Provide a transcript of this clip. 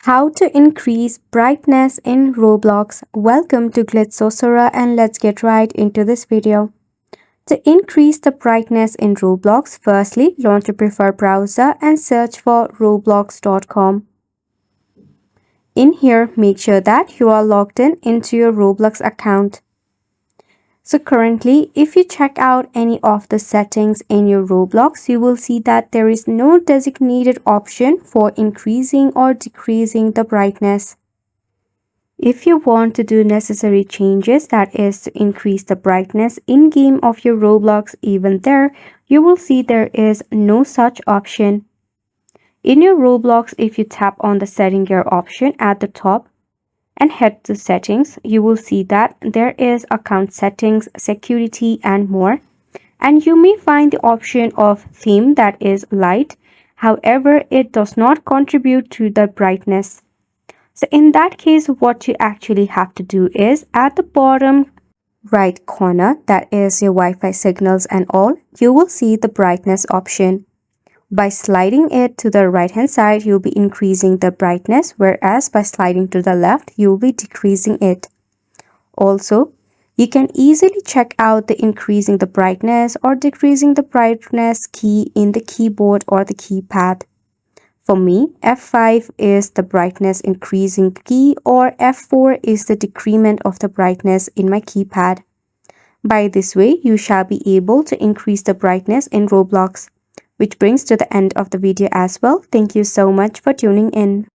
How to increase brightness in Roblox. Welcome to Glitzosaura and let's get right into this video. To increase the brightness in Roblox, firstly launch your preferred browser and search for roblox.com. In here, make sure that you are logged in into your Roblox account. So currently, if you check out any of the settings in your Roblox, you will see that there is no designated option for increasing or decreasing the brightness. If you want to do necessary changes, that is to increase the brightness in-game of your Roblox, even there, you will see there is no such option. In your Roblox, if you tap on the setting gear option at the top, and head to settings, you will see that there is account settings, security and more, and you may find the option of theme that is light. However, it does not contribute to the brightness. So in that case, what you actually have to do is at the bottom right corner, that is your Wi-Fi signals and all, you will see the brightness option. By sliding it to the right hand side, you'll be increasing the brightness, whereas by sliding to the left, you'll be decreasing it. Also, you can easily check out the increasing the brightness or decreasing the brightness key in the keyboard or the keypad. For me, F5 is the brightness increasing key or F4 is the decrement of the brightness in my keypad. By this way, you shall be able to increase the brightness in Roblox. Which brings to the end of the video as well. Thank you so much for tuning in.